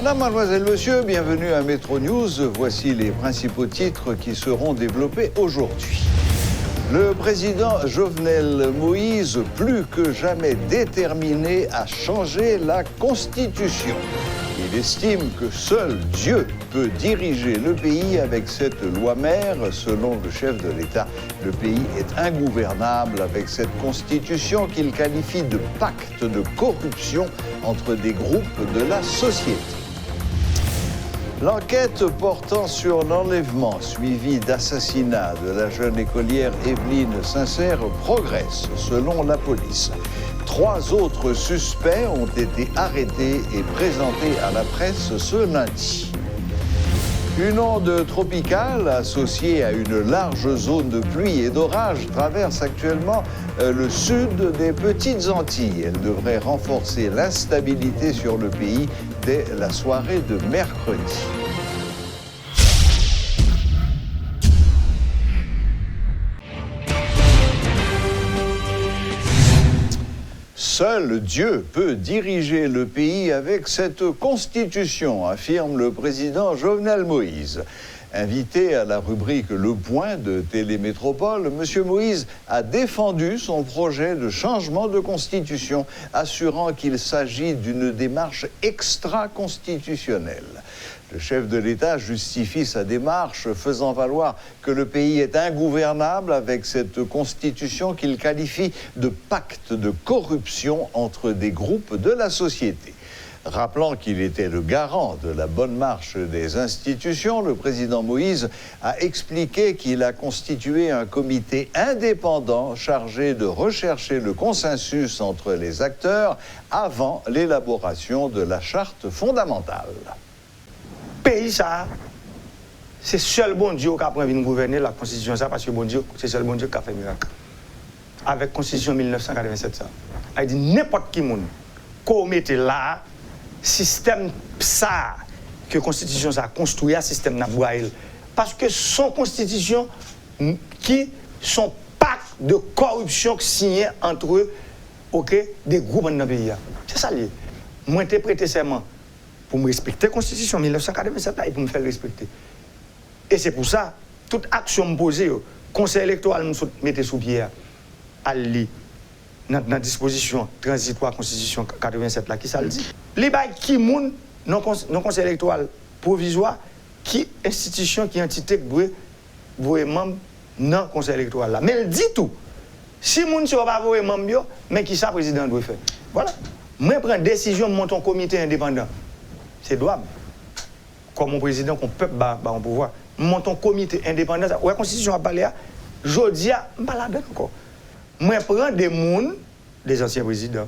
Madame, mademoiselle, monsieur, bienvenue à Métro News. Voici les principaux titres qui seront développés aujourd'hui. Le président Jovenel Moïse, plus que jamais déterminé à changer la Constitution. Il estime que seul Dieu peut diriger le pays avec cette loi mère. Selon le chef de l'État, le pays est ingouvernable avec cette Constitution qu'il qualifie de pacte de corruption entre des groupes de la société. L'enquête portant sur l'enlèvement suivi d'assassinat de la jeune écolière Evelyne Sincère progresse, selon la police. 3 autres suspects ont été arrêtés et présentés à la presse ce lundi. Une onde tropicale associée à une large zone de pluie et d'orage traverse actuellement le sud des Petites Antilles. Elle devrait renforcer l'instabilité sur le pays dès la soirée de mercredi. Seul Dieu peut diriger le pays avec cette Constitution, affirme le président Jovenel Moïse. Invité à la rubrique Le Point de Télémétropole, M. Moïse a défendu son projet de changement de Constitution, assurant qu'il s'agit d'une démarche extra-constitutionnelle. Le chef de l'État justifie sa démarche, faisant valoir que le pays est ingouvernable avec cette Constitution qu'il qualifie de pacte de corruption entre des groupes de la société. Rappelant qu'il était le garant de la bonne marche des institutions, le président Moïse a expliqué qu'il a constitué un comité indépendant chargé de rechercher le consensus entre les acteurs avant l'élaboration de la charte fondamentale. Pays ça, c'est seul bon Dieu qui a pris de gouverner la Constitution ça, parce que bon Dieu, c'est seul bon Dieu qui a fait miracle. Avec la Constitution 1987 ça. Il dit n'importe qui monde qu'on mette là, système ça que la Constitution ça a construit, un système Nabouaïl. Parce que son Constitution qui son pacte de corruption signé entre eux, des groupes dans le pays. C'est ça lié. Moi j'ai prêté serment pour me respecter la Constitution 1987 et pour me faire respecter. Et c'est pour ça, toute action me posée, le Conseil électoral me mettait sous pied à lire dans la disposition transitoire Constitution 87 là, qui ça le dit. Les bails qui moun dans le Conseil électoral provisoire, qui institution, qui entité qui doit membre dans le Conseil électoral là. Mais elle dit tout. Si moun ne pas voyer membre, mais qui ça le président doit faire. Voilà. Moi je prends décision de monter un comité indépendant. C'est douable. Comme mon président, qu'on peut en pouvoir. Montons un comité indépendant. La Constitution a parlé, je dis, je ne pas là-dedans encore. Moi, je prends des gens, des anciens présidents,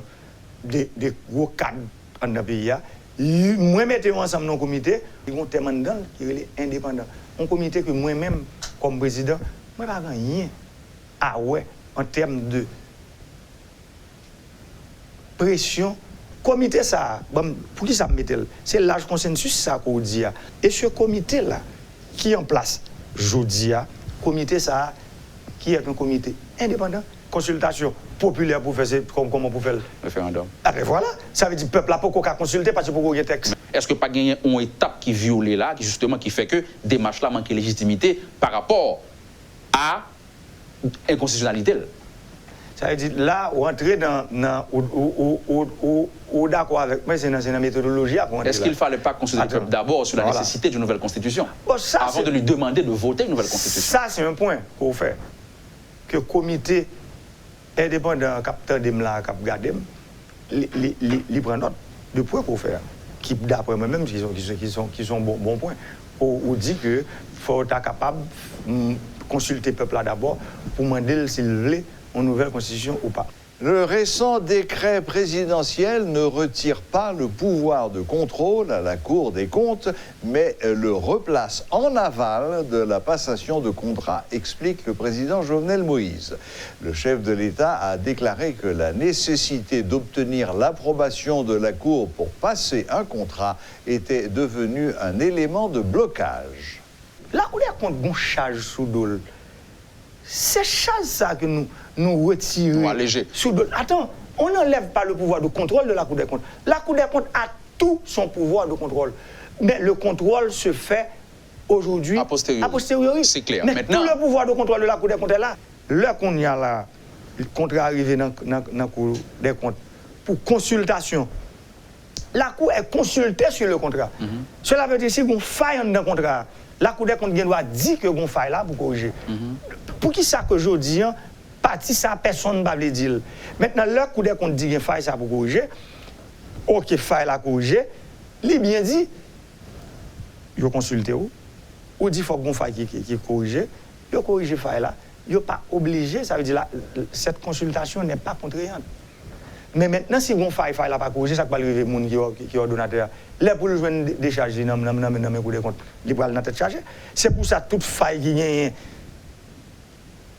des gros cadres dans le pays. Moi, je mets ensemble dans un comité, ils ont tellement dedans qui est indépendant. Un comité que moi-même, comme président, je ne pas rien. Ah ouais, en termes de pression. Comité ça, pour qui ça me met? C'est large consensus ça qu'on dit. Et ce comité là, qui est en place, je dis, comité ça, qui est un comité indépendant, consultation populaire pour faire comment pour faire le référendum. Ah ben voilà, ça veut dire que le peuple n'a pas qu'à consulter parce que pour qu'il y ait texte. Est-ce que pas gagner une étape qui viole là, qui justement qui fait que démarche là manque de légitimité par rapport à inconstitutionnalité? Ça veut dire là, ou entrer ou d'accord avec moi, c'est dans la méthodologie. Est-ce qu'il ne fallait pas consulter le peuple d'abord sur la nécessité d'une nouvelle constitution avant de lui demander de voter une nouvelle constitution? Ça, c'est un point qu'on fait. Que le comité indépendant, capteur Demla, cap Gadem, il prend note de points qu'on fait. Qui, d'après moi-même, qui sont bons points. On dit qu'il faut être capable de consulter le peuple d'abord pour demander s'il veut une nouvelle constitution ou pas. Le récent décret présidentiel ne retire pas le pouvoir de contrôle à la Cour des comptes, mais le replace en aval de la passation de contrat, explique le président Jovenel Moïse. Le chef de l'État a déclaré que la nécessité d'obtenir l'approbation de la Cour pour passer un contrat était devenue un élément de blocage. Là où il y a un charge sous dol, c'est ça que nous retirons. Alléger. Attends, on n'enlève pas le pouvoir de contrôle de la Cour des comptes. La Cour des comptes a tout son pouvoir de contrôle. Mais le contrôle se fait aujourd'hui a posteriori. C'est clair. Mais maintenant, tout le pouvoir de contrôle de la Cour des comptes est là. Là qu'on y a là, le compte est arrivé dans la Cour des comptes pour consultation. La Cour est consultée sur le contrat. Cela veut dire que si on faille dans le contrat, la Cour des comptes doit dire que on faille là pour corriger. Pour qui ça que je dis, parti ça, personne ne va le dire. Maintenant, la Cour des comptes dit qu'il faille ça pour corriger, ok, faille la corriger, il bien dit, il consulte ou dit qu'il faut qu'on faille qui corrige, il corrige faille là, il n'est pas obligé, ça veut dire que cette consultation n'est pas contraignante. Mais maintenant, si on faille là pas corriger, ça va arriver les gens qui sont ordonnateurs. Là, pour le joindre des charges, il va dans tête chargée. C'est pour ça toute faille qui gagne,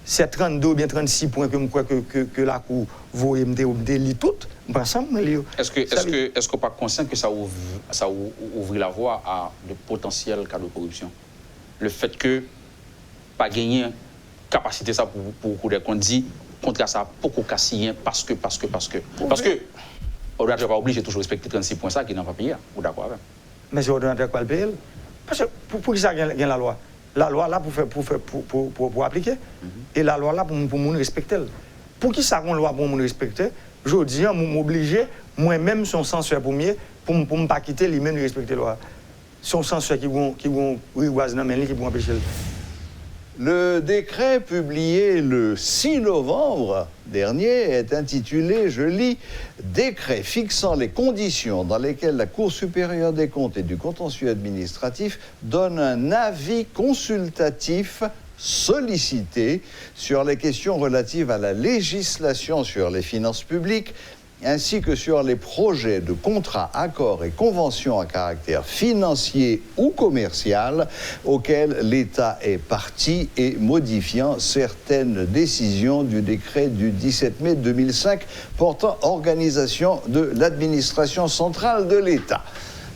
c'est 32 ou bien 36 points que je crois que la Cour vaut me toutes. Est-ce qu'on n'est pas conscient que ça ouvre la voie à de potentiels cas de corruption? Le fait que pas gagner capacité ça pour Cour des comptes dit contre ça beaucoup cassien parce que l'ordinateur pas obligé de toujours respecter 36 points ça qui n'ont pas payé. Ou d'accord avec? Mais c'est l'ordinateur qui va le payer. Parce que pour qui ça gagne la loi? La loi là pour appliquer et la loi là pour nous respecter. Pour qui ça une loi pour nous respecter? Je dis je m'oblige moi-même son censeur premier pour ne pas quitter lui-même de respecter la loi. Son censeur qui vont dans mais qui vont empêcher. Le décret publié le 6 novembre dernier est intitulé, je lis, « Décret fixant les conditions dans lesquelles la Cour supérieure des comptes et du contentieux administratif donne un avis consultatif sollicité sur les questions relatives à la législation sur les finances publiques ainsi que sur les projets de contrats, accords et conventions à caractère financier ou commercial auxquels l'État est partie et modifiant certaines décisions du décret du 17 mai 2005 portant organisation de l'administration centrale de l'État.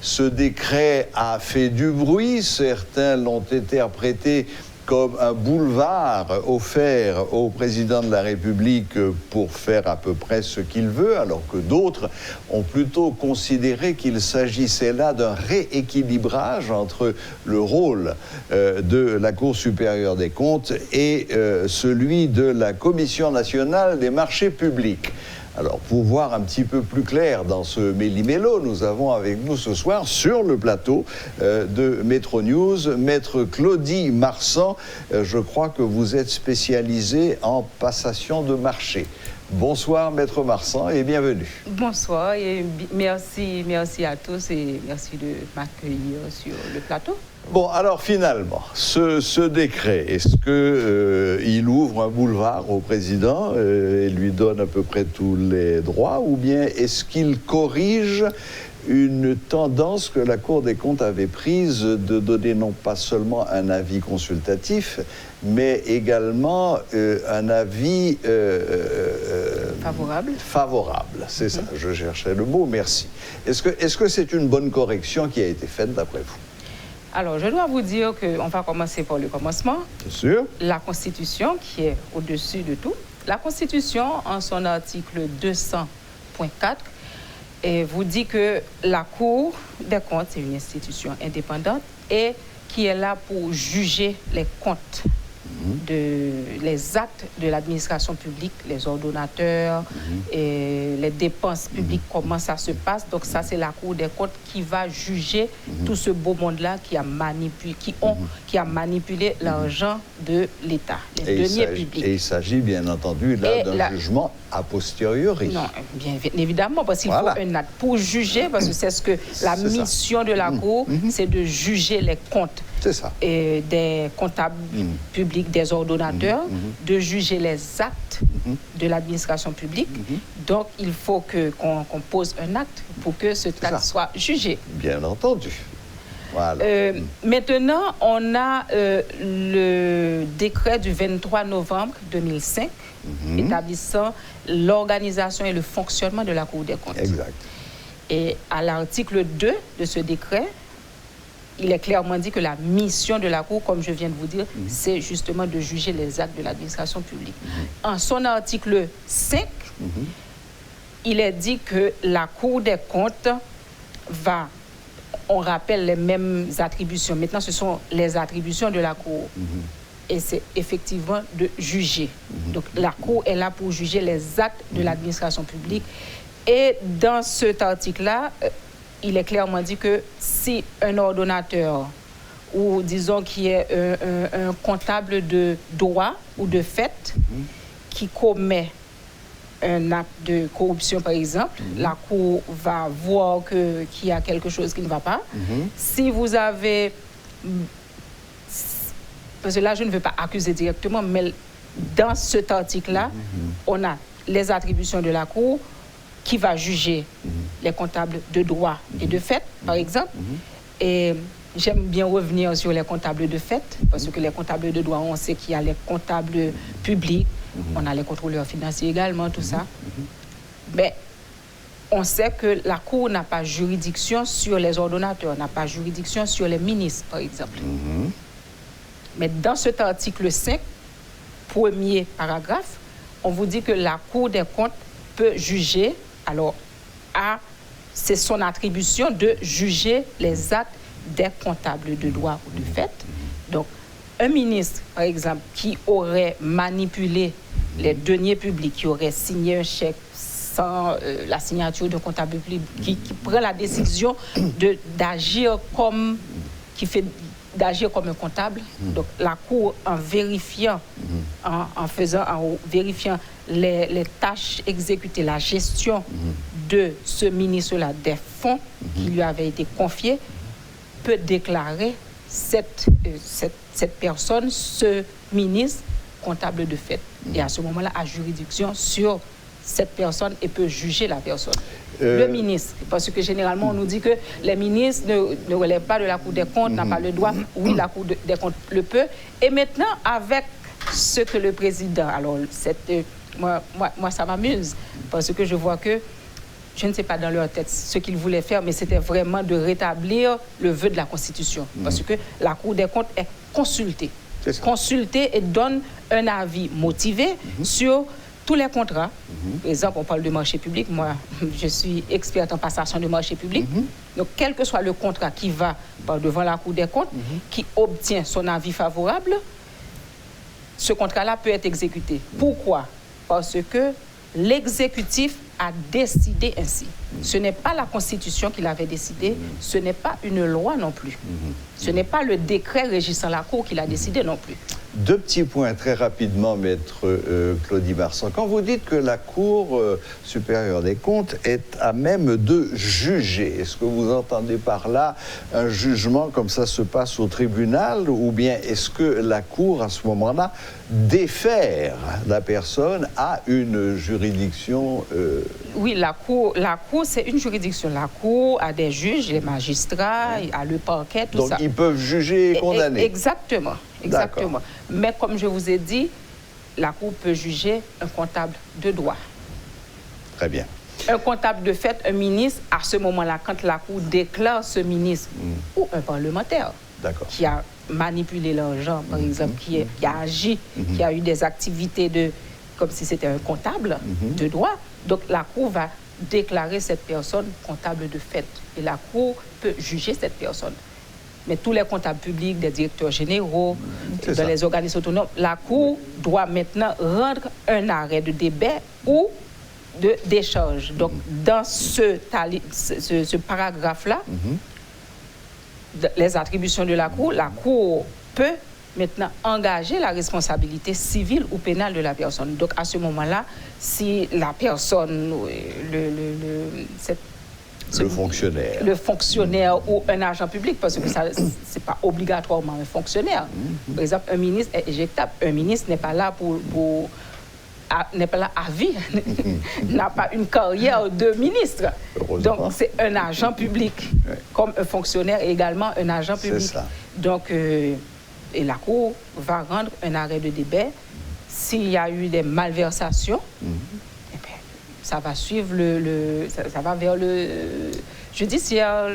Ce décret a fait du bruit, certains l'ont interprété comme un boulevard offert au président de la République pour faire à peu près ce qu'il veut, alors que d'autres ont plutôt considéré qu'il s'agissait là d'un rééquilibrage entre le rôle de la Cour supérieure des comptes et celui de la Commission nationale des marchés publics. Alors, pour voir un petit peu plus clair dans ce méli-mélo, nous avons avec nous ce soir, sur le plateau de Métro News, Maître Claudie Marsan. Je crois que vous êtes spécialisée en passation de marché. Bonsoir, Maître Marsan, et bienvenue. Bonsoir, et merci à tous et merci de m'accueillir sur le plateau. Bon, alors finalement, ce décret, est-ce qu'il ouvre un boulevard au président et lui donne à peu près tous les droits, ou bien est-ce qu'il corrige une tendance que la Cour des comptes avait prise de donner non pas seulement un avis consultatif, mais également un avis favorable, c'est ça, je cherchais le mot, merci. Est-ce que c'est une bonne correction qui a été faite d'après vous? Alors, je dois vous dire qu'on va commencer par le commencement. Bien sûr. La Constitution, qui est au-dessus de tout. La Constitution, en son article 200.4, vous dit que la Cour des comptes, c'est une institution indépendante et qui est là pour juger les comptes, les actes de l'administration publique, les ordonnateurs, et les dépenses publiques, comment ça se passe. Donc ça, c'est la Cour des comptes qui va juger tout ce beau monde-là qui a manipulé l'argent de l'État, les deniers publics. Et il s'agit bien entendu là d'un jugement a posteriori. Non, bien évidemment, parce qu'il faut un acte pour juger, parce que c'est ce que la mission de la Cour, c'est de juger les comptes. C'est ça. Et des comptables publics, des ordonnateurs, de juger les actes de l'administration publique. Donc, il faut qu'on pose un acte pour que ce acte soit jugé. Bien entendu. Voilà. Maintenant, on a le décret du 23 novembre 2005 établissant l'organisation et le fonctionnement de la Cour des comptes. Exact. Et à l'article 2 de ce décret, il est clairement dit que la mission de la Cour, comme je viens de vous dire, c'est justement de juger les actes de l'administration publique. En son article 5, il est dit que la Cour des comptes on rappelle les mêmes attributions. Maintenant, ce sont les attributions de la Cour. Et c'est effectivement de juger. Donc, la Cour est là pour juger les actes de l'administration publique. Et dans cet article-là, il est clairement dit que si un ordonnateur, ou disons qui est un comptable de droit ou de fait, qui commet un acte de corruption, par exemple, la Cour va voir qu'il y a quelque chose qui ne va pas. Si vous avez... Parce que là, je ne veux pas accuser directement, mais dans cet article-là, on a les attributions de la Cour qui va juger les comptables de droit et de fait, par exemple. Et j'aime bien revenir sur les comptables de fait, parce que les comptables de droit, on sait qu'il y a les comptables publics, on a les contrôleurs financiers également, tout ça. Mais on sait que la Cour n'a pas juridiction sur les ordonnateurs, n'a pas juridiction sur les ministres, par exemple. Mais dans cet article 5, premier paragraphe, on vous dit que la Cour des comptes peut juger, alors c'est son attribution de juger les actes des comptables de droit ou de fait. Donc, un ministre, par exemple, qui aurait manipulé les deniers publics, qui aurait signé un chèque sans la signature d'un comptable public, qui prend la décision d'agir comme un comptable. Donc la Cour, en vérifiant, en vérifiant les tâches exécutées, la gestion de ce ministre-là, des fonds qui lui avaient été confiés, peut déclarer cette personne, ce ministre, comptable de fait. Et à ce moment-là, a juridiction sur cette personne et peut juger la personne. Le ministre, parce que généralement on nous dit que les ministres ne relèvent pas de la Cour des comptes, n'a pas le droit. Oui, la Cour des comptes le peut. Et maintenant, avec ce que le président, alors moi ça m'amuse, parce que je vois que, je ne sais pas dans leur tête ce qu'ils voulaient faire, mais c'était vraiment de rétablir le vœu de la Constitution. Parce que la Cour des comptes est consultée. Consultée et donne un avis motivé sur tous les contrats. Par exemple, on parle de marché public. Moi, je suis experte en passation de marché public. Donc, quel que soit le contrat qui va devant la Cour des comptes, qui obtient son avis favorable, ce contrat-là peut être exécuté. Pourquoi? Parce que l'exécutif a décidé ainsi. Ce n'est pas la Constitution qui l'avait décidé, ce n'est pas une loi non plus. Ce n'est pas le décret régissant la Cour qui l'a décidé non plus. Deux petits points très rapidement, maître Claudie Marsan. Quand vous dites que la Cour supérieure des comptes est à même de juger, est-ce que vous entendez par là un jugement comme ça se passe au tribunal, ou bien est-ce que la Cour, à ce moment-là, défère la personne à une juridiction Oui, la Cour, c'est une juridiction. La Cour a des juges, les magistrats, a le parquet, tout donc, ça. Donc, ils peuvent juger et condamner. Exactement. Mais comme je vous ai dit, la Cour peut juger un comptable de droit. Très bien. Un comptable de fait, un ministre, à ce moment-là, quand la Cour déclare ce ministre ou un parlementaire qui a manipulé l'argent, par exemple, qui a agi, qui a eu des activités comme si c'était un comptable de droit, donc la Cour va déclarer cette personne comptable de fait. Et la Cour peut juger cette personne. Mais tous les comptables publics, des directeurs généraux, dans les organismes autonomes, la Cour doit maintenant rendre un arrêt de débat ou de décharge. Donc, dans ce paragraphe-là, les attributions de la Cour peut maintenant engager la responsabilité civile ou pénale de la personne. Donc, à ce moment-là, si la personne, le fonctionnaire ou un agent public, parce que ce n'est pas obligatoirement un fonctionnaire. Par exemple, un ministre est éjectable. Un ministre n'est pas là n'est pas là à vie, n'a pas une carrière de ministre. Donc, c'est un agent public, comme un fonctionnaire est également un agent public. C'est ça. Donc, et la Cour va rendre un arrêt de débat. S'il y a eu des malversations, ça va suivre ça va vers le judiciaire,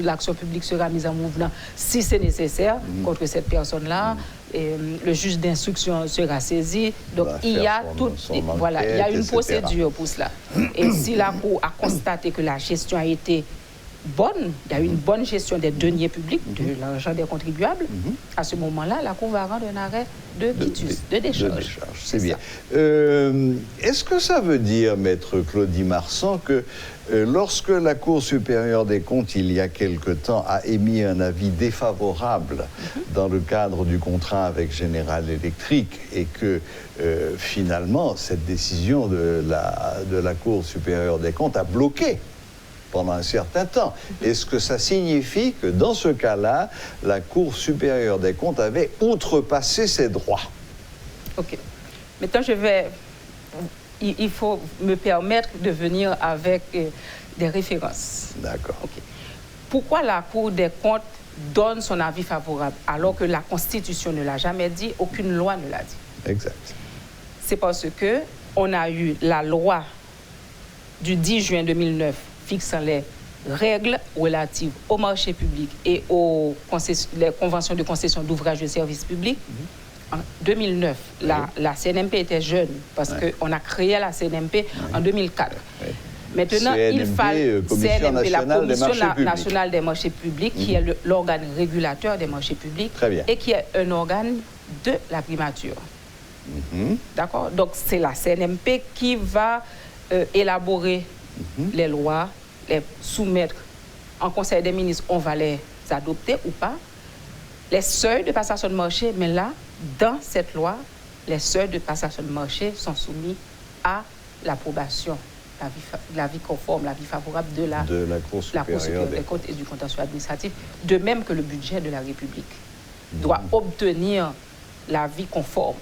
l'action publique sera mise en mouvement si c'est nécessaire contre cette personne-là. Le juge d'instruction sera saisi. Donc il y a il y a une procédure pour cela. Et si la Cour a constaté que la gestion a été bonne, il y a eu une bonne gestion des deniers publics, de l'argent des contribuables, à ce moment-là, la Cour va rendre un arrêt de quitus, de décharge. C'est bien. Est-ce que ça veut dire, Maître Claudie Marsan, que lorsque la Cour supérieure des comptes, il y a quelque temps, a émis un avis défavorable dans le cadre du contrat avec General Electric et que finalement, cette décision de la Cour supérieure des comptes a bloqué pendant un certain temps. Est-ce que ça signifie que dans ce cas-là, la Cour supérieure des comptes avait outrepassé ses droits? OK. Maintenant, il faut me permettre de venir avec des références. D'accord. OK. Pourquoi la Cour des comptes donne son avis favorable alors que la Constitution ne l'a jamais dit, aucune loi ne l'a dit? Exact. C'est parce que on a eu la loi du 10 juin 2009 fixant les règles relatives au marché public et les conventions de concession d'ouvrages de services publics. En 2009, la CNMP était jeune parce qu'on a créé la CNMP en 2004. Maintenant, il fallait CNMP, la Commission nationale des marchés publics, qui est l'organe régulateur des marchés publics et qui est un organe de la primature. D'accord? Donc, c'est la CNMP qui va élaborer les lois, les soumettre en Conseil des ministres, on va les adopter ou pas. Les seuils de passation de marché, mais là, dans cette loi, les seuils de passation de marché sont soumis à l'approbation, l'avis conforme, l'avis favorable de la Cour supérieure des comptes et du contentieux administratif, de même que le budget de la République doit obtenir l'avis conforme.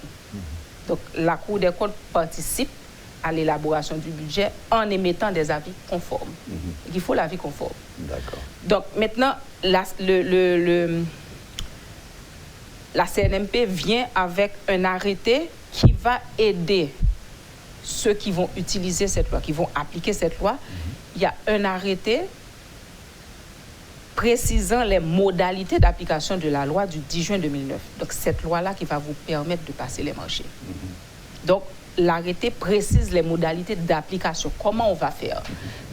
Donc, la Cour des comptes participe à l'élaboration du budget en émettant des avis conformes. Il faut l'avis conforme. D'accord. Donc, maintenant, la CNMP vient avec un arrêté qui va aider ceux qui vont utiliser cette loi, qui vont appliquer cette loi. Il y a un arrêté précisant les modalités d'application de la loi du 10 juin 2009. Donc, cette loi-là qui va vous permettre de passer les marchés. Donc, l'arrêté précise les modalités d'application. Comment on va faire?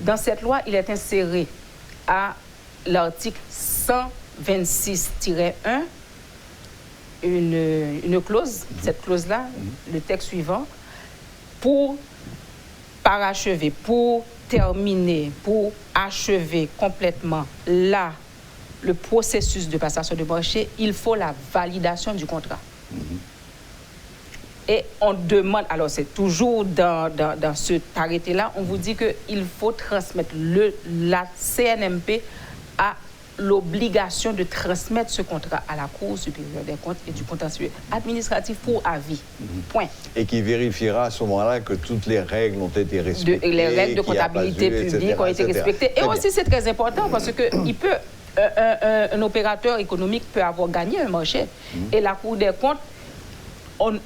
Dans cette loi, il est inséré à l'article 126-1 une clause, cette clause-là, le texte suivant, pour parachever, pour terminer, pour achever complètement le processus de passation de marché, il faut la validation du contrat. Et on demande, alors c'est toujours dans cet arrêté-là, on vous dit qu'il faut transmettre, la CNMP a l'obligation de transmettre ce contrat à la Cour supérieure des comptes et du contentieux administratif pour avis. Point. Et qui vérifiera à ce moment-là que toutes les règles ont été respectées. Les règles de comptabilité publique ont été respectées. Et aussi, c'est très important parce que un opérateur économique peut avoir gagné un marché. Et la Cour des comptes,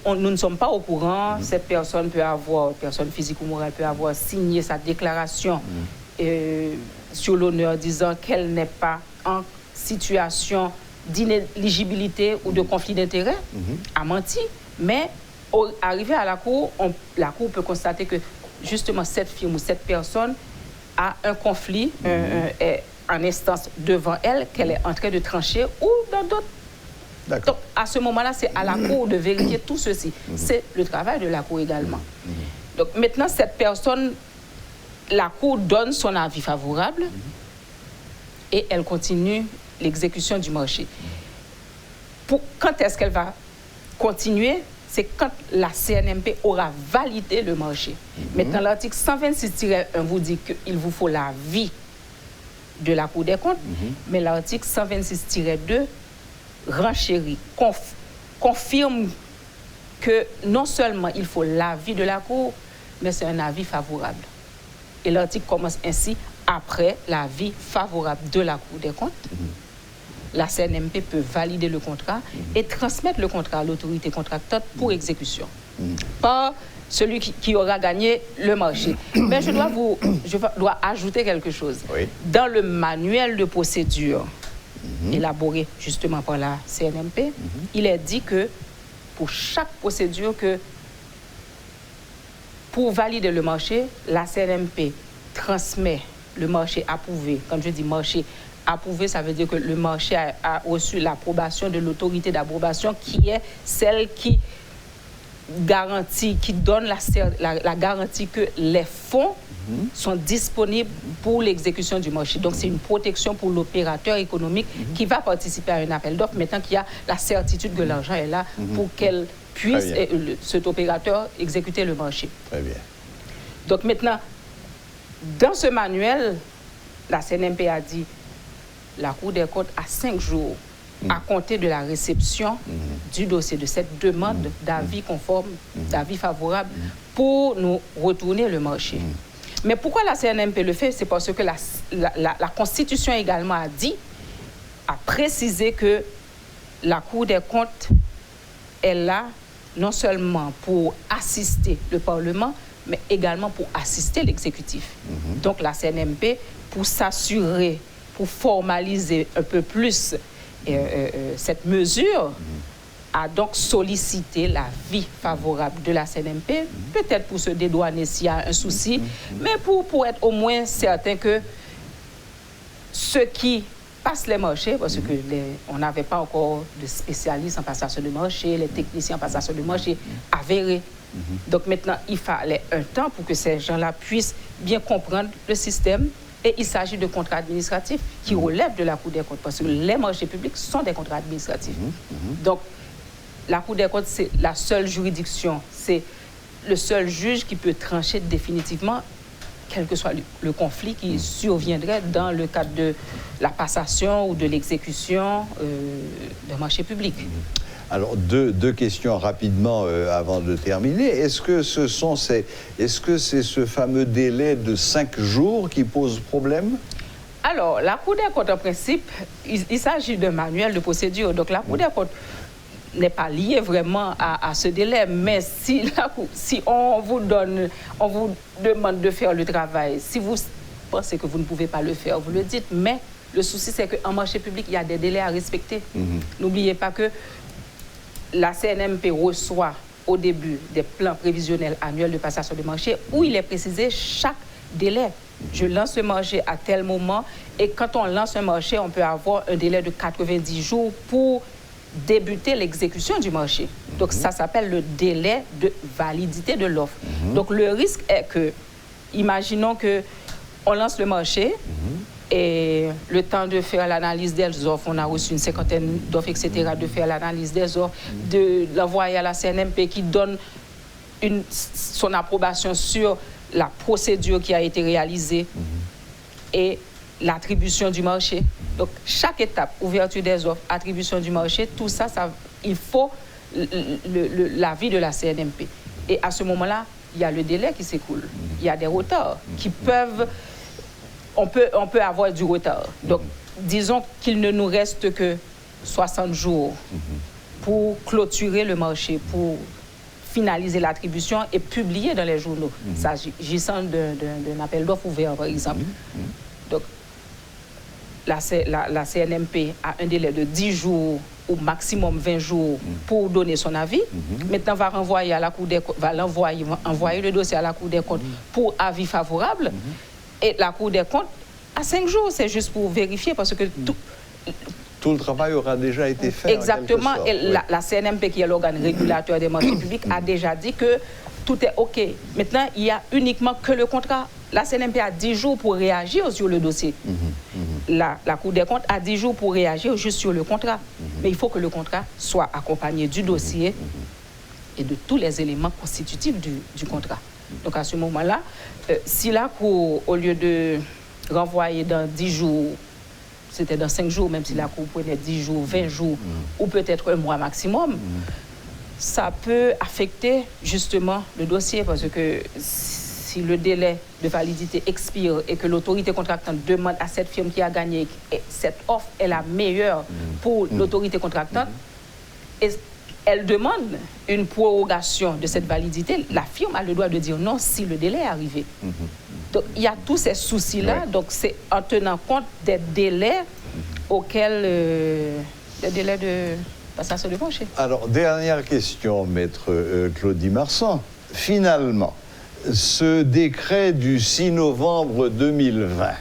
nous ne sommes pas au courant. Cette personne physique ou morale peut avoir signé sa déclaration sur l'honneur disant qu'elle n'est pas en situation d'inéligibilité ou de conflit d'intérêt, a menti. Mais arrivé à la Cour peut constater que justement cette firme ou cette personne a un conflit en instance devant elle qu'elle est en train de trancher ou dans d'autres. Donc, à ce moment-là, c'est à la Cour de vérifier tout ceci. C'est le travail de la Cour également. Donc, maintenant, cette personne, la Cour donne son avis favorable et elle continue l'exécution du marché. Quand est-ce qu'elle va continuer? C'est quand la CNMP aura validé le marché. Maintenant, l'article 126-1 vous dit qu'il vous faut l'avis de la Cour des comptes, mais l'article 126-2 renchérit, confirme que non seulement il faut l'avis de la Cour, mais c'est un avis favorable. Et l'article commence ainsi: après l'avis favorable de la Cour des comptes, la CNMP peut valider le contrat et transmettre le contrat à l'autorité contractante pour exécution par celui qui aura gagné le marché. Mais je dois ajouter quelque chose. Oui. Dans le manuel de procédure élaboré justement par la CNMP, il est dit que pour chaque procédure, que pour valider le marché, la CNMP transmet le marché approuvé. Quand je dis marché approuvé, ça veut dire que le marché a reçu l'approbation de l'autorité d'approbation qui est celle qui garantit, qui donne la garantie que les fonds sont disponibles pour l'exécution du marché. Donc, c'est une protection pour l'opérateur économique qui va participer à un appel d'offres, maintenant qu'il y a la certitude que l'argent est là pour qu'elle puisse, cet opérateur, exécuter le marché. Très bien. Donc, maintenant, dans ce manuel, la CNMP a dit la Cour des comptes a 5 jours à compter de la réception du dossier, de cette demande d'avis conforme, d'avis favorable, pour nous retourner le marché. Mais pourquoi la CNMP le fait? C'est parce que la Constitution également a précisé que la Cour des comptes est là non seulement pour assister le Parlement, mais également pour assister l'exécutif. Donc la CNMP, pour s'assurer, pour formaliser un peu plus cette mesure, a donc sollicité l'avis favorable de la CNMP, peut-être pour se dédouaner s'il y a un souci, mais pour être au moins certain que ceux qui passent les marchés, parce que on n'avait pas encore de spécialistes en passation de marché, les techniciens en passation de marché avérés. Donc maintenant, il fallait un temps pour que ces gens-là puissent bien comprendre le système. Et il s'agit de contrats administratifs qui relèvent de la Cour des comptes, parce que les marchés publics sont des contrats administratifs. Donc, la Cour des comptes, c'est la seule juridiction, c'est le seul juge qui peut trancher définitivement, quel que soit le conflit qui surviendrait dans le cadre de la passation ou de l'exécution d'un marché public. Alors, deux questions rapidement avant de terminer. Est-ce que c'est ce fameux délai de 5 jours qui pose problème? Alors, la Cour des comptes, en principe, il s'agit d'un manuel de procédure. Donc, la Cour des comptes n'est pas liée vraiment à ce délai. Mais si on vous demande de faire le travail, si vous pensez que vous ne pouvez pas le faire, vous le dites. Mais le souci, c'est qu'en marché public, il y a des délais à respecter. N'oubliez pas que la CNMP reçoit au début des plans prévisionnels annuels de passation de marché où il est précisé chaque délai. Je lance le marché à tel moment et quand on lance un marché, on peut avoir un délai de 90 jours pour débuter l'exécution du marché. Donc ça s'appelle le délai de validité de l'offre. Donc le risque est que, imaginons qu'on lance le marché et le temps de faire l'analyse des offres, on a reçu une cinquantaine d'offres, etc., de faire l'analyse des offres, de l'envoyer à la CNMP qui donne son approbation sur la procédure qui a été réalisée et l'attribution du marché. Donc, chaque étape, ouverture des offres, attribution du marché, tout ça, il faut l'avis de la CNMP. Et à ce moment-là, il y a le délai qui s'écoule. Il y a des retards qui peuvent... On peut avoir du retard. Donc, disons qu'il ne nous reste que 60 jours pour clôturer le marché, pour finaliser l'attribution et publier dans les journaux, s'agissant d'un appel d'offres ouvert, par exemple. Donc, la CNMP a un délai de 10 jours au maximum 20 jours pour donner son avis. Maintenant, va renvoyer à la Cour des comptes, envoyer le dossier à la Cour des comptes pour avis favorable. Et la Cour des comptes, à 5 jours, c'est juste pour vérifier, parce que tout le travail aura déjà été fait. Exactement. Et la CNMP, qui est l'organe régulateur des marchés publics, a déjà dit que tout est OK. Maintenant, il n'y a uniquement que le contrat. La CNMP a 10 jours pour réagir sur le dossier. La Cour des comptes a 10 jours pour réagir juste sur le contrat. Mais il faut que le contrat soit accompagné du dossier et de tous les éléments constitutifs du contrat. Donc à ce moment-là, si la Cour, au lieu de renvoyer dans 10 jours, c'était dans 5 jours, même si la Cour prenait 10 jours, 20 jours, ou peut-être un mois maximum, ça peut affecter justement le dossier, parce que si le délai de validité expire et que l'autorité contractante demande à cette firme qui a gagné, et cette offre est la meilleure pour l'autorité contractante, et elle demande une prorogation de cette validité, la firme a le droit de dire non si le délai est arrivé. Donc, il y a tous ces soucis-là. Donc, c'est en tenant compte des délais auxquels... les délais de passation de marché. Alors, dernière question, maître Claudie Marsan. Finalement, Ce décret du 6 novembre 2020,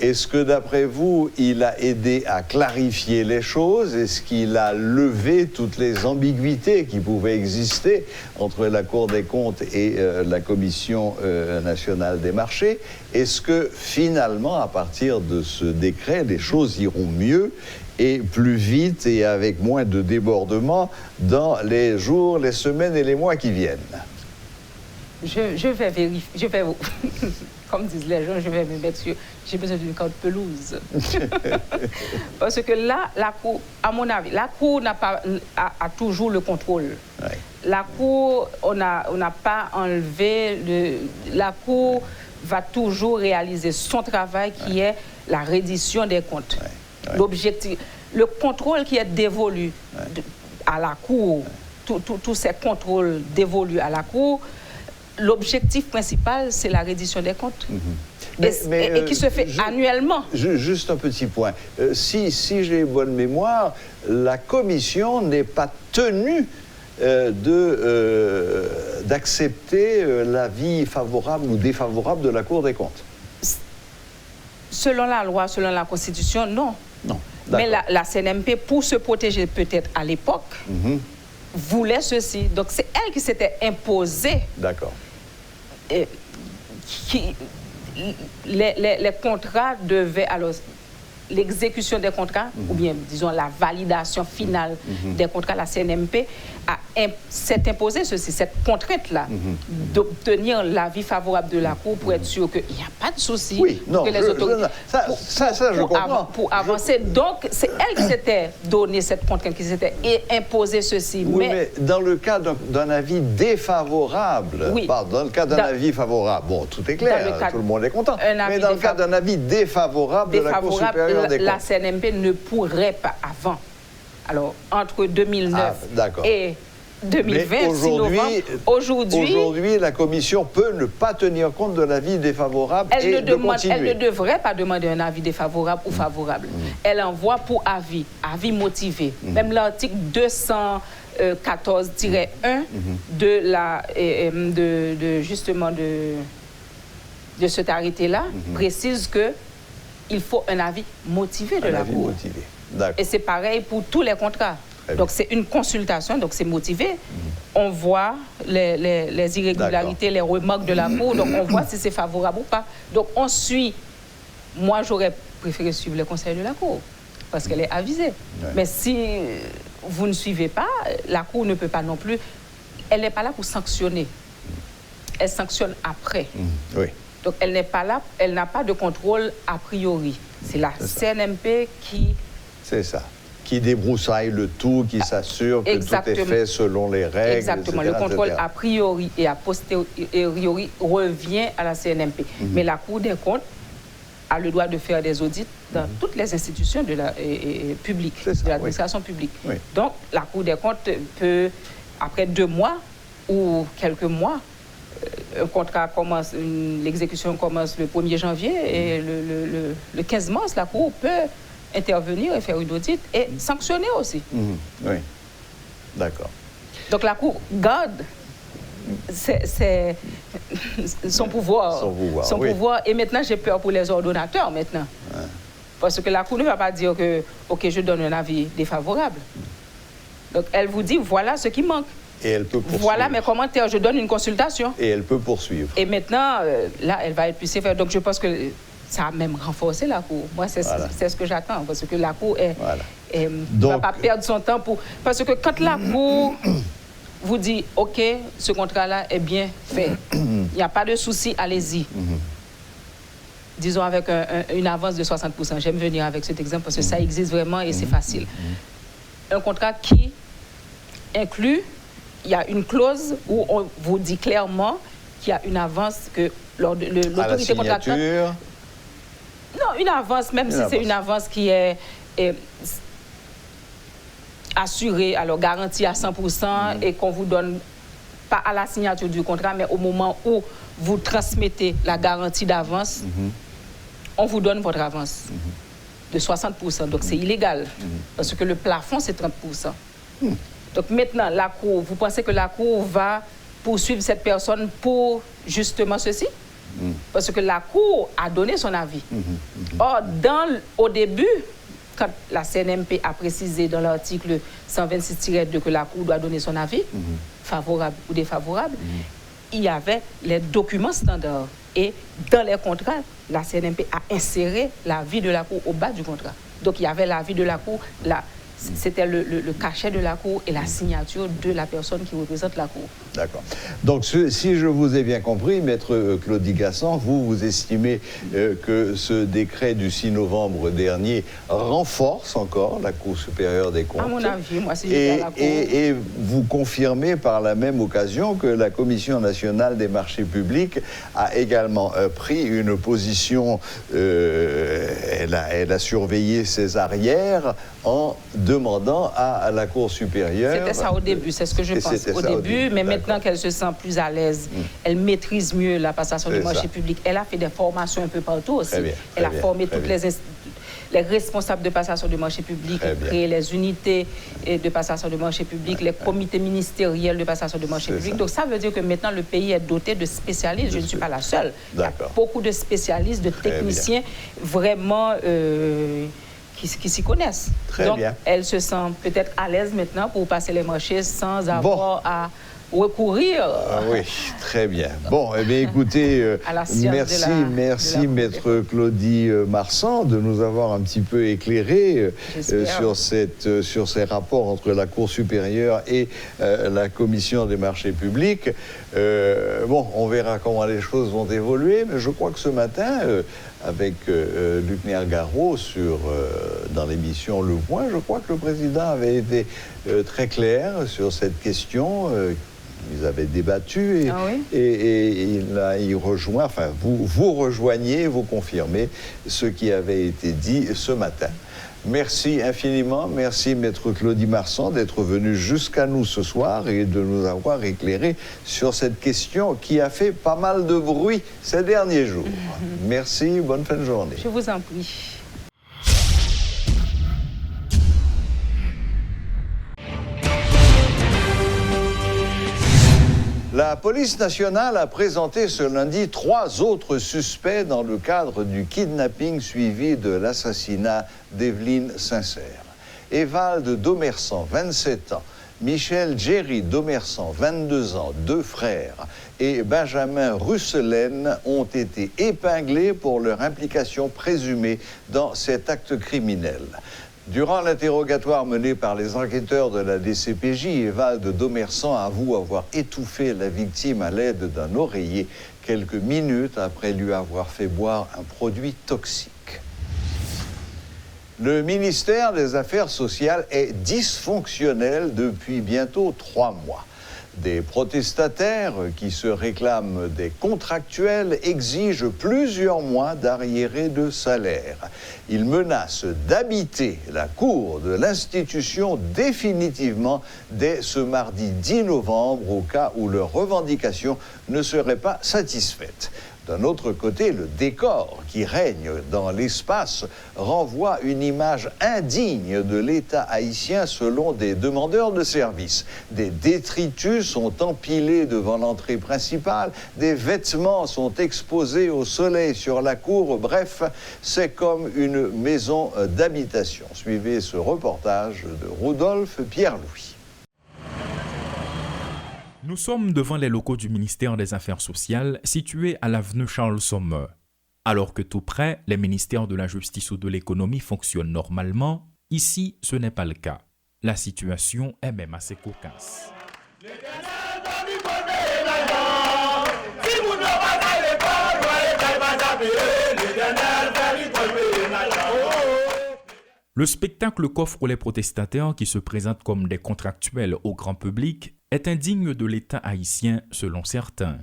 est-ce que d'après vous, il a aidé à clarifier les choses? Est-ce qu'il a levé toutes les ambiguïtés qui pouvaient exister entre la Cour des comptes et la Commission nationale des marchés? Est-ce que finalement, à partir de ce décret, les choses iront mieux et plus vite et avec moins de débordements dans les jours, les semaines et les mois qui viennent? Je vais vérifier, comme disent les gens, je vais me mettre sur... J'ai besoin d'une carte pelouse. Parce que là, la Cour, à mon avis, la Cour a toujours le contrôle. Ouais. La Cour, on n'a pas enlevé... La Cour va toujours réaliser son travail qui est la reddition des comptes. Ouais. L'objectif, le contrôle qui est dévolu à la Cour, tous ces contrôles dévolus à la Cour, l'objectif principal, c'est la reddition des comptes. Et qui se fait annuellement. Juste un petit point. Si j'ai bonne mémoire, la Commission n'est pas tenue d'accepter l'avis favorable ou défavorable de la Cour des comptes. Selon la loi, selon la Constitution, non. Non. Mais la CNMP, pour se protéger peut-être à l'époque, voulait ceci. Donc c'est elle qui s'était imposée. D'accord. Les contrats devaient, alors l'exécution des contrats, ou bien disons la validation finale des contrats, la CNMP s'est imposée ceci, cette contrainte-là, d'obtenir l'avis favorable de la Cour pour être sûr qu'il n'y a pas de souci. Oui, non, que les autorités, je comprends. Pour avancer. Donc, c'est elle qui s'était donné cette contrainte, qui s'était imposée ceci. Oui, mais dans le cas d'un avis défavorable, dans le cas d'un avis favorable, bon, tout est clair, tout le monde est content. Mais dans le cas d'un avis défavorable de la Cour supérieure des comptes, la CNMP ne pourrait pas avant. Alors, entre 2009 et 2020, aujourd'hui, la Commission peut ne pas tenir compte de l'avis défavorable elle ne devrait pas demander un avis défavorable ou favorable. Elle envoie pour avis motivé. Même l'article 214-1 de cet arrêté-là précise que il faut un avis motivé de la Cour. Et c'est pareil pour tous les contrats. Donc c'est une consultation, donc c'est motivé. On voit les irrégularités, les remarques de la Cour, donc on voit si c'est favorable ou pas. Donc on suit. Moi, j'aurais préféré suivre le conseil de la Cour, parce qu'elle est avisée. Mais si vous ne suivez pas, la Cour ne peut pas non plus. Elle n'est pas là pour sanctionner. Elle sanctionne après. Donc elle n'est pas là, elle n'a pas de contrôle a priori. C'est la CNMP qui... C'est ça. Qui débroussaille le tout, qui s'assure que tout est fait selon les règles. Exactement. Etc., le contrôle a priori et a posteriori revient à la CNMP. Mais la Cour des comptes a le droit de faire des audits dans toutes les institutions de la publique, de l'administration publique. Donc la Cour des comptes peut, après 2 mois ou quelques mois, un contrat commence, l'exécution commence le 1er janvier et le 15 mars, la Cour peut intervenir et faire une audit et sanctionner aussi. Oui, d'accord. Donc la Cour garde son pouvoir. Son pouvoir. Et maintenant, j'ai peur pour les ordonnateurs maintenant. Parce que la Cour ne va pas dire que, OK, je donne un avis défavorable. Donc elle vous dit, voilà ce qui manque. Et elle peut poursuivre. Voilà mes commentaires, je donne une consultation. Et elle peut poursuivre. Et maintenant, là, elle va être plus sévère. Donc je pense que ça a même renforcé la Cour. Moi, c'est ce que j'attends. Parce que la Cour ne va pas perdre son temps pour... Parce que quand la Cour vous dit, OK, ce contrat-là est bien fait, il n'y a pas de souci, allez-y. Disons avec une avance de 60%. J'aime venir avec cet exemple parce que ça existe vraiment et c'est facile. Un contrat qui inclut... Il y a une clause où on vous dit clairement qu'il y a une avance que l'autorité contractante... Non, une avance, même si c'est une avance qui est assurée, alors garantie à 100% et qu'on vous donne pas à la signature du contrat, mais au moment où vous transmettez la garantie d'avance, on vous donne votre avance de 60%. Donc c'est illégal parce que le plafond c'est 30%. Donc maintenant, la Cour, vous pensez que la Cour va poursuivre cette personne pour justement ceci? Parce que la Cour a donné son avis. Or, au début, quand la CNMP a précisé dans l'article 126-2 que la Cour doit donner son avis, favorable ou défavorable, il y avait les documents standards. Et dans les contrats, la CNMP a inséré l'avis de la Cour au bas du contrat. Donc il y avait l'avis de la Cour, c'était le cachet de la Cour et la signature de la personne qui représente la Cour. D'accord. Donc, si je vous ai bien compris, Maître Claudie Gassan, vous estimez que ce décret du 6 novembre dernier renforce encore la Cour supérieure des comptes. À mon avis, moi, si j'étais à la Cour... Et vous confirmez par la même occasion que la Commission nationale des marchés publics a également pris une position, elle a surveillé ses arrières en demandant à la Cour supérieure... C'était ça au début, c'est ce que je pense au début, mais maintenant qu'elle se sent plus à l'aise, elle maîtrise mieux la passation du marché public. Elle a fait des formations un peu partout aussi. Elle a formé toutes les responsables de passation de marché public, créé les unités de passation de marché public, les comités ministériels de passation de marché public. Donc ça veut dire que maintenant le pays est doté de spécialistes. Je ne suis pas la seule. Il y a beaucoup de spécialistes, de techniciens vraiment... qui s'y connaissent. Donc, elle se sent peut-être à l'aise maintenant pour passer les marchés sans avoir à recourir. Oui, très bien. Bon, eh bien, écoutez, merci, Maître Claudie Marsan, de nous avoir un petit peu éclairé sur ces rapports entre la Cour supérieure et la Commission des marchés publics. Bon, on verra comment les choses vont évoluer, mais je crois que ce matin, avec Luc Nergaro dans l'émission Le Point, je crois que le président avait été très clair sur cette question. Ils avaient débattu et il rejoint, enfin vous rejoignez, vous confirmez ce qui avait été dit ce matin. Merci infiniment, merci Maître Claudie Marsan d'être venu jusqu'à nous ce soir et de nous avoir éclairé sur cette question qui a fait pas mal de bruit ces derniers jours. Merci, bonne fin de journée. Je vous en prie. La police nationale a présenté ce lundi 3 autres suspects dans le cadre du kidnapping suivi de l'assassinat d'Evelyne Sincère. Evald Domersan, 27 ans, Michel Jerry Domersan, 22 ans, 2 frères, et Benjamin Russelaine ont été épinglés pour leur implication présumée dans cet acte criminel. Durant l'interrogatoire mené par les enquêteurs de la DCPJ, Evald Domersan avoue avoir étouffé la victime à l'aide d'un oreiller quelques minutes après lui avoir fait boire un produit toxique. Le ministère des Affaires sociales est dysfonctionnel depuis bientôt 3 mois. Des protestataires qui se réclament des contractuels exigent plusieurs mois d'arriérés de salaire. Ils menacent d'habiter la cour de l'institution définitivement dès ce mardi 10 novembre au cas où leurs revendications ne seraient pas satisfaites. D'un autre côté, le décor qui règne dans l'espace renvoie une image indigne de l'État haïtien selon des demandeurs de services. Des détritus sont empilés devant l'entrée principale, des vêtements sont exposés au soleil sur la cour. Bref, c'est comme une maison d'habitation. Suivez ce reportage de Rodolphe Pierre-Louis. Nous sommes devant les locaux du ministère des Affaires sociales situés à l'avenue Charles Sommer. Alors que tout près, les ministères de la Justice ou de l'Économie fonctionnent normalement, ici, ce n'est pas le cas. La situation est même assez cocasse. Le spectacle qu'offrent les protestataires qui se présentent comme des contractuels au grand public est indigne de l'État haïtien selon certains.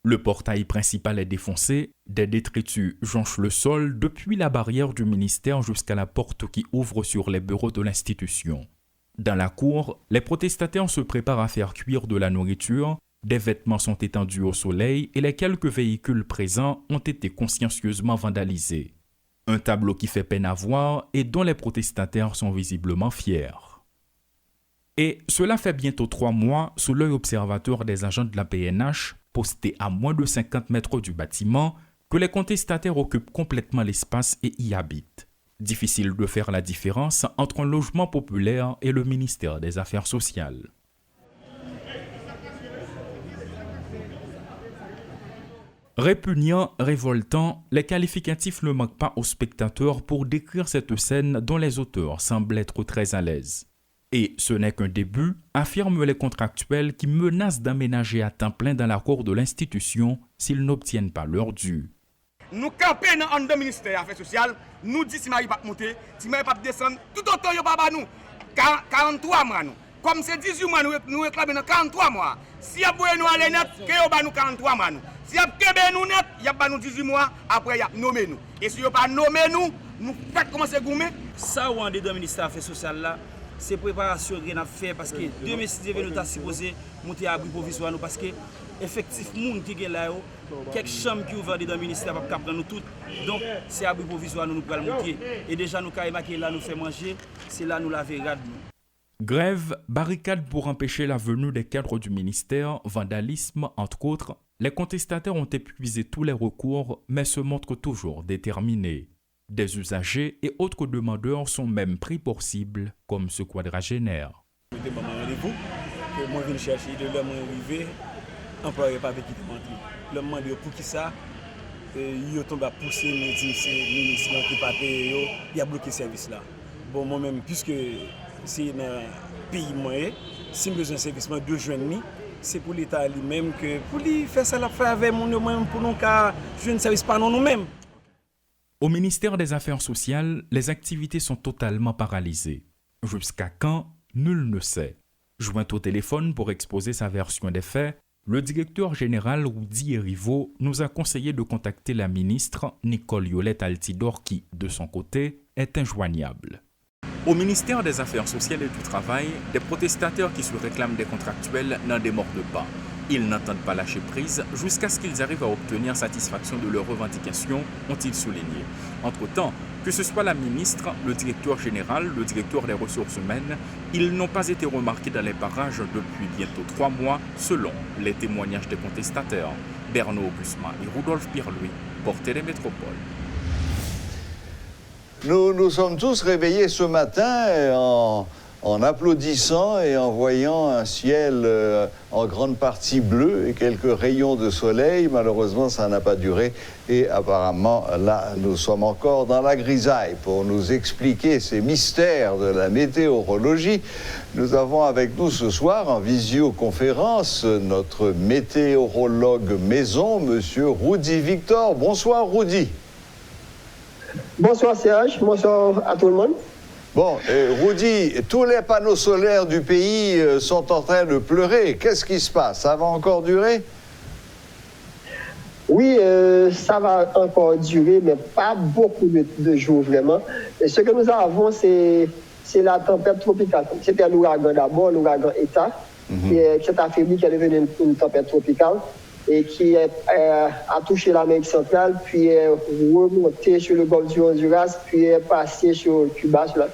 Le portail principal est défoncé, des détritus jonchent le sol depuis la barrière du ministère jusqu'à la porte qui ouvre sur les bureaux de l'institution. Dans la cour, les protestataires se préparent à faire cuire de la nourriture, des vêtements sont étendus au soleil et les quelques véhicules présents ont été consciencieusement vandalisés. Un tableau qui fait peine à voir et dont les protestataires sont visiblement fiers. Et cela fait bientôt 3 mois sous l'œil observateur des agents de la PNH, postés à moins de 50 mètres du bâtiment, que les contestataires occupent complètement l'espace et y habitent. Difficile de faire la différence entre un logement populaire et le ministère des Affaires sociales. Répugnant, révoltant, les qualificatifs ne manquent pas aux spectateurs pour décrire cette scène dont les auteurs semblent être très à l'aise. Et ce n'est qu'un début, affirment les contractuels qui menacent d'aménager à temps plein dans la cour de l'institution s'ils n'obtiennent pas leur dû. Nous campons dans le ministère des Affaires sociales, nous disons si Marie pas monter, si Marie pas descendre, tout autant yo pas nous 43 mois nous. Comme c'est 18 mois nous réclamons dans 43 mois. Si y a pour nous aller net, que yo ba nous 43 mois nous. Si y a kebe nous net, y a pas nous 18 mois après y a nommé nous. Et si yo pas nommé nous fait commencer goumer. Ça ou en dedans ministère des Affaires sociales là, c'est préparation qu'on a fait parce que 2006 nous t'a supposé monter à abri provisoire nous parce que effectif monde qui est là quelques chambres qui ouvrent dans le ministère pour prendre nous toutes. Donc c'est abri provisoire nous pour monter et déjà nous qui là nous fait manger, c'est là nous la verrade nous. Grève, barricade pour empêcher la venue des cadres du ministère, vandalisme, entre autres, les contestataires ont épuisé tous les recours, mais se montrent toujours déterminés. Des usagers et autres demandeurs sont même pris pour cible, comme ce quadragénaire. Je demande un rendez-vous, que moi je viens chercher de l'homme arrivé, employé pas avec qui te l'homme demande pour qui ça, il tombe à pousser, mais c'est le ministre qui pas payé, il a bloqué le service là. Bon, moi-même, puisque c'est dans le pays moyen, si j'ai besoin de service de 2 jours et demi, c'est pour l'État lui-même que pour lui faire ça, la faire avec nous-mêmes, pour nous qu'à jouer un service par nous-mêmes. Au ministère des Affaires sociales, les activités sont totalement paralysées. Jusqu'à quand, nul ne sait. Joint au téléphone pour exposer sa version des faits, le directeur général Rudy Erivo nous a conseillé de contacter la ministre Nicole Yolette Altidor qui, de son côté, est injoignable. Au ministère des Affaires sociales et du Travail, des protestataires qui se réclament des contractuels n'en démordent pas. Ils n'entendent pas lâcher prise jusqu'à ce qu'ils arrivent à obtenir satisfaction de leurs revendications, ont-ils souligné. Entre-temps, que ce soit la ministre, le directeur général, le directeur des ressources humaines, ils n'ont pas été remarqués dans les parages depuis bientôt 3 mois, selon les témoignages des contestataires. Bernard Augustin et Rudolf Pirlouis, portaient les métropoles. Nous sommes tous réveillés ce matin en applaudissant et en voyant un ciel en grande partie bleu et quelques rayons de soleil. Malheureusement, ça n'a pas duré et apparemment, là, nous sommes encore dans la grisaille. Pour nous expliquer ces mystères de la météorologie, nous avons avec nous ce soir en visioconférence notre météorologue maison, monsieur Rudy Victor. Bonsoir Rudy. Bonsoir Serge, bonsoir à tout le monde. Bon, Rudy, tous les panneaux solaires du pays sont en train de pleurer. Qu'est-ce qui se passe? Ça va encore durer? Oui, ça va encore durer, mais pas beaucoup de jours vraiment. Et ce que nous avons, c'est la tempête tropicale. C'était l'ouragan d'abord, l'ouragan Eta, qui s'est affaibli, qui est devenu une tempête tropicale et qui a touché l'Amérique centrale, puis est remonté sur le golfe du Honduras, puis est passé sur Cuba, sur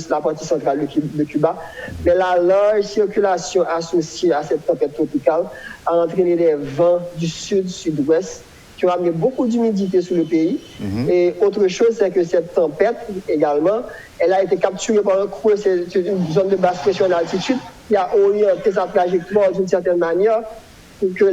la partie centrale de Cuba. Mais la large circulation associée à cette tempête tropicale a entraîné des vents du sud-sud-ouest qui ont amené beaucoup d'humidité sur le pays. Et autre chose, c'est que cette tempête, également, elle a été capturée par un creux, c'est une zone de basse pression d'altitude, qui a orienté sa trajectoire d'une certaine manière pour que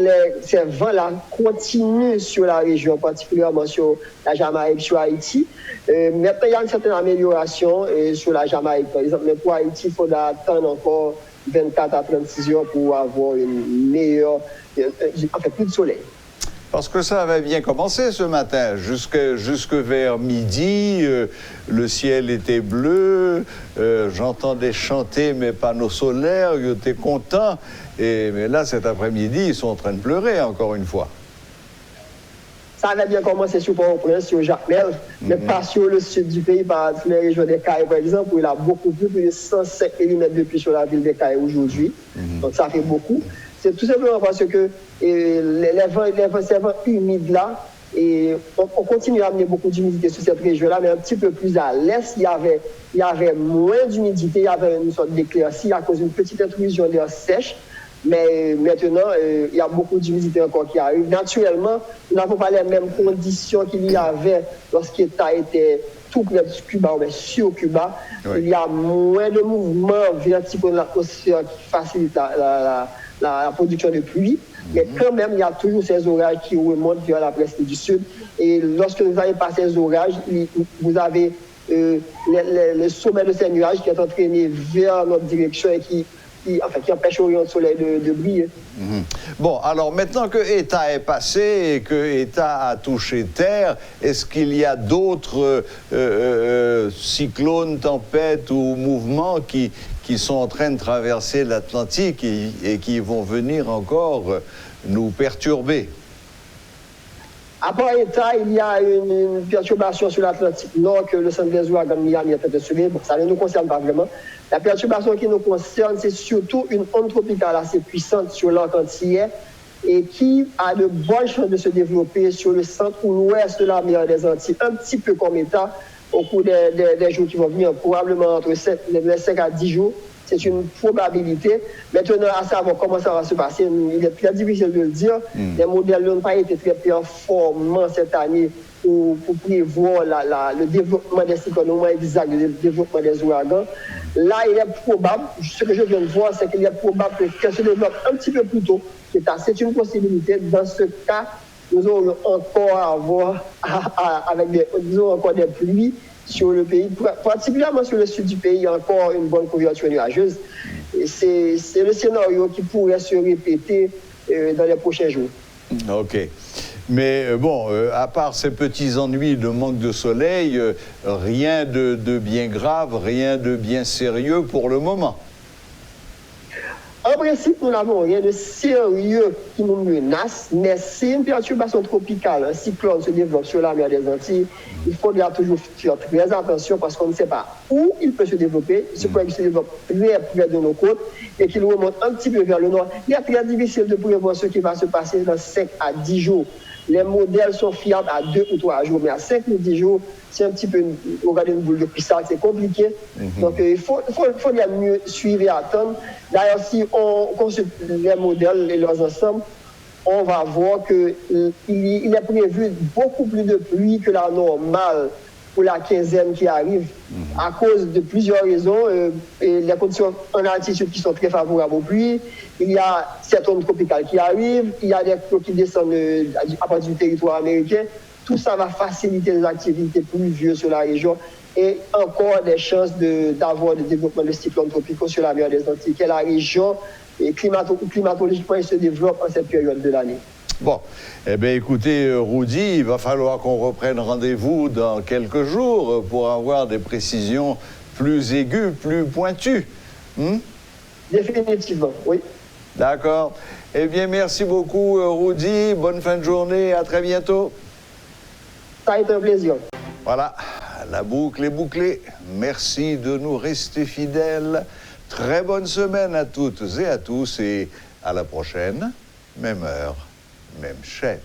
ces vents-là continuent sur la région, particulièrement sur la Jamaïque, sur Haïti. Maintenant, il y a une certaine amélioration sur la Jamaïque, par exemple. Mais pour Haïti, il faudra attendre encore 24 à 36 heures pour avoir une meilleure, plus de soleil. Parce que ça avait bien commencé ce matin. Jusque vers midi, le ciel était bleu, j'entendais chanter mes panneaux solaires, j'étais content. Mais là, cet après-midi, ils sont en train de pleurer encore une fois. Ça avait bien commencé sur Port-au-Prince, sur Jacmel, mais pas sur le sud du pays, par les régions des Caraïbes, par exemple, où il a beaucoup plus de 105 mm de pluie sur la ville des Caraïbes aujourd'hui. Donc ça fait beaucoup. C'est tout simplement parce que ces vents humides là, Et on continue à amener beaucoup d'humidité sur cette région-là, mais un petit peu plus à l'est, il y avait moins d'humidité, il y avait une sorte d'éclaircie à cause d'une petite intrusion d'air sèche. Mais maintenant, il y a beaucoup d'humidité encore qui arrive. Naturellement, nous n'avons pas les mêmes conditions qu'il y avait lorsqu'État était tout près de Cuba, mais sur Cuba. Oui. Il y a moins de mouvements verticaux dans l'atmosphère qui facilitent la production de pluie. Mais quand même, il y a toujours ces orages qui remontent vers la presqu'île du Sud. Et lorsque vous avez passé ces orages, vous avez le sommet de ces nuages qui est entraîné vers notre direction et qui empêche au rayon de soleil de briller. Bon, alors maintenant que État est passé et que État a touché terre, est-ce qu'il y a d'autres cyclones, tempêtes ou mouvements qui sont en train de traverser l'Atlantique et qui vont venir encore nous perturber? Après État, il y a une perturbation sur l'Atlantique Nord que le centre des ouragans de Miami est en train de subir. Bon, ça ne nous concerne pas vraiment. La perturbation qui nous concerne, c'est surtout une onde tropicale assez puissante sur l'arc antillais et qui a de bonnes chances de se développer sur le centre ou l'ouest de la mer des Antilles, un petit peu comme État au cours des jours qui vont venir, probablement entre 5 à 10 jours. C'est une probabilité. Maintenant, à savoir comment ça va se passer, il est très difficile de le dire. Les modèles n'ont pas été très performants cette année pour prévoir le développement des cyclones au moins exact, le développement des ouragans. Là, il est probable, ce que je viens de voir, c'est qu'il est probable qu'elle se développe un petit peu plus tôt. C'est une possibilité. Dans ce cas, nous aurons encore à avoir encore des pluies sur le pays, particulièrement sur le sud du pays, il y a encore une bonne couverture nuageuse. C'est le scénario qui pourrait se répéter dans les prochains jours. OK. Mais bon, à part ces petits ennuis de manque de soleil, rien de bien grave, rien de bien sérieux pour le moment. En principe, nous n'avons rien de sérieux qui nous menace, mais si une perturbation tropicale, un cyclone se développe sur la mer des Antilles, il faudra toujours faire très attention parce qu'on ne sait pas où il peut se développer. Il se pourrait qu'il se développe très près de nos côtes et qu'il remonte un petit peu vers le nord. Il est très difficile de prévoir ce qui va se passer dans 5 à 10 jours. Les modèles sont fiables à 2 ou 3 jours, mais à 5 ou 10 jours, c'est un petit peu, regarder une boule de cristal, c'est compliqué. Donc, il faut mieux suivre et attendre. D'ailleurs, si on consulte les modèles et leurs ensembles, on va voir qu'il est prévu beaucoup plus de pluie que la normale pour la quinzaine qui arrive, à cause de plusieurs raisons. Et les conditions en altitude qui sont très favorables aux pluies. Il y a cette onde tropicale qui arrive, il y a des flots qui descendent à partir du territoire américain. Tout ça va faciliter les activités pluvieuses sur la région et encore des chances d'avoir le développement de cyclones tropicaux sur la mer des Antilles, qui est la région et climatologiquement il se développe en cette période de l'année. Bon, eh bien écoutez, Rudy, il va falloir qu'on reprenne rendez-vous dans quelques jours pour avoir des précisions plus aiguës, plus pointues. Définitivement, oui. D'accord. Eh bien, merci beaucoup, Rudy. Bonne fin de journée. À très bientôt. Ça a été un plaisir. Voilà, la boucle est bouclée. Merci de nous rester fidèles. Très bonne semaine à toutes et à tous et à la prochaine. Même heure, même chaîne.